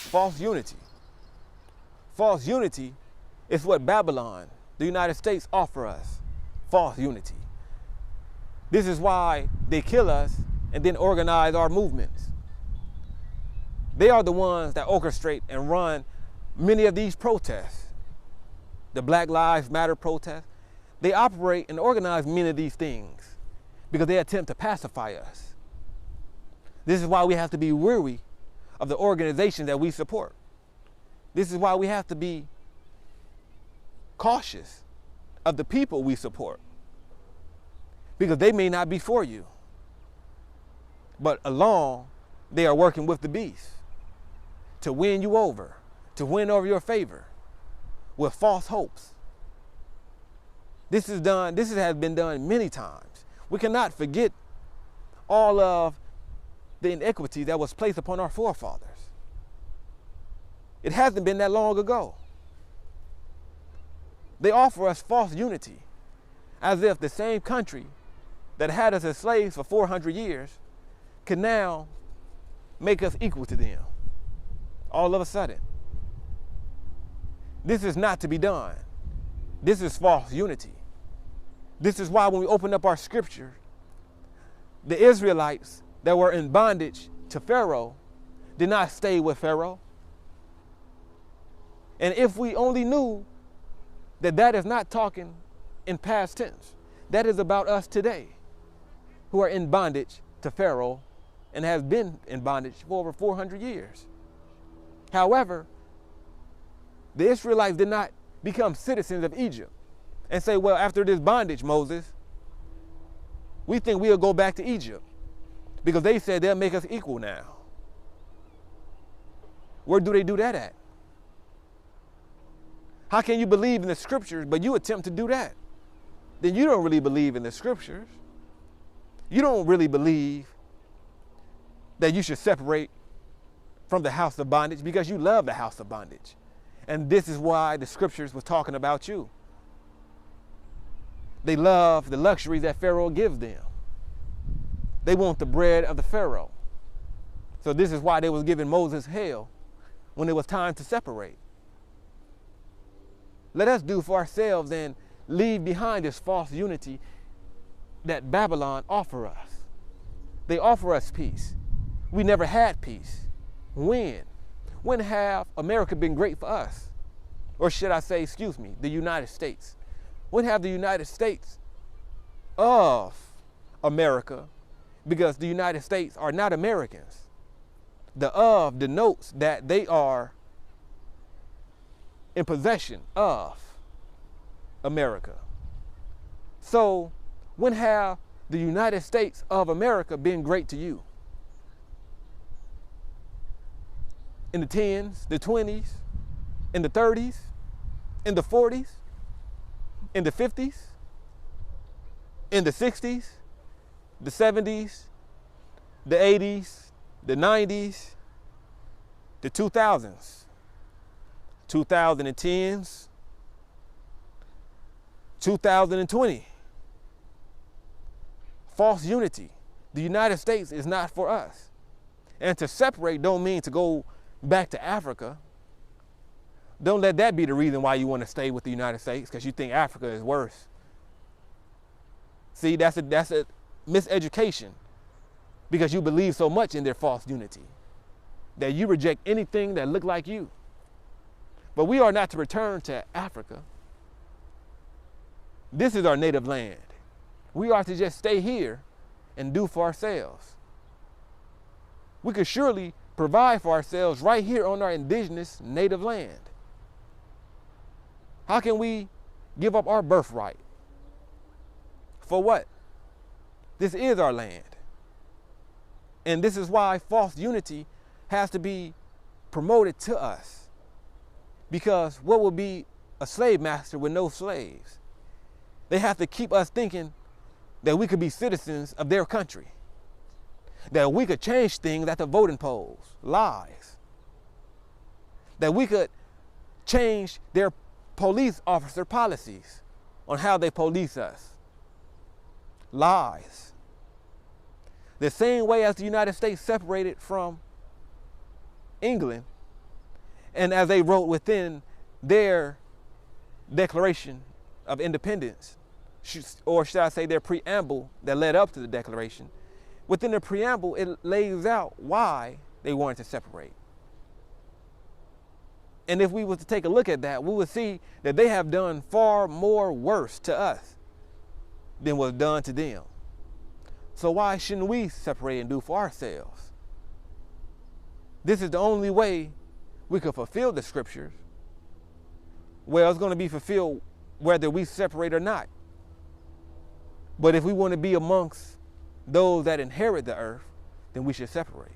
false unity. False unity is what Babylon, the United States, offer us. False unity. This is why they kill us and then organize our movements. They are the ones that orchestrate and run many of these protests. The Black Lives Matter protests. They operate and organize many of these things because they attempt to pacify us. This is why we have to be weary of the organizations that we support. This is why we have to be cautious of the people we support, because they may not be for you, but along they are working with the beast to win you over, to win over your favor with false hopes. This has been done many times. We cannot forget all of the iniquities that was placed upon our forefathers. It hasn't been that long ago. They offer us false unity, as if the same country that had us as slaves for 400 years can now make us equal to them all of a sudden. This is not to be done. This is false unity. This is why when we open up our scripture, the Israelites that were in bondage to Pharaoh did not stay with Pharaoh. And if we only knew that that is not talking in past tense, that is about us today who are in bondage to Pharaoh and have been in bondage for over 400 years. However, the Israelites did not become citizens of Egypt and say, well, after this bondage, Moses, we think we'll go back to Egypt because they said they'll make us equal now. Where do they do that at? How can you believe in the scriptures, but you attempt to do that? Then you don't really believe in the scriptures. You don't really believe that you should separate from the house of bondage because you love the house of bondage. And this is why the scriptures was talking about you. They love the luxuries that Pharaoh gives them. They want the bread of the Pharaoh. So this is why they was giving Moses hell when it was time to separate. Let us do for ourselves and leave behind this false unity that Babylon offer us. They offer us peace. We never had peace. When? When have America been great for us? Or should I say, the United States? When have the United States of America, because the United States are not Americans. The of denotes that they are in possession of America. So when have the United States of America been great to you? In the 10s, the 20s, in the 30s, in the 40s, in the 50s, in the 60s, the 70s, the 80s, the 90s, the 2000s, 2010s, 2020. False unity. The United States is not for us. And to separate don't mean to go back to Africa. Don't let that be the reason why you want to stay with the United States, because you think Africa is worse. See, that's a miseducation, because you believe so much in their false unity that you reject anything that look like you. But we are not to return to Africa. This is our native land. We are to just stay here and do for ourselves. We could surely provide for ourselves right here on our indigenous native land. How can we give up our birthright? For what? This is our land. And this is why false unity has to be promoted to us. Because what would be a slave master with no slaves? They have to keep us thinking that we could be citizens of their country, that we could change things at the voting polls. Lies. That we could change their police officer policies on how they police us. Lies. The same way as the United States separated from England And as they wrote within their Declaration of Independence, or should I say their preamble that led up to the Declaration, within the preamble, it lays out why they wanted to separate. And if we were to take a look at that, we would see that they have done far more worse to us than was done to them. So why shouldn't we separate and do for ourselves? This is the only way we could fulfill the scriptures. Well, it's going to be fulfilled whether we separate or not. But if we want to be amongst those that inherit the earth, then we should separate.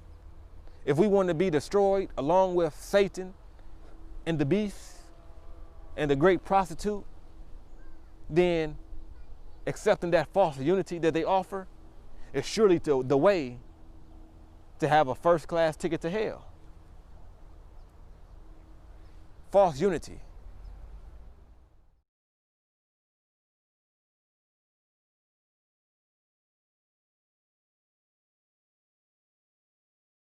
If we want to be destroyed along with Satan and the beast and the great prostitute, then accepting that false unity that they offer is surely the way to have a first-class ticket to hell. False unity.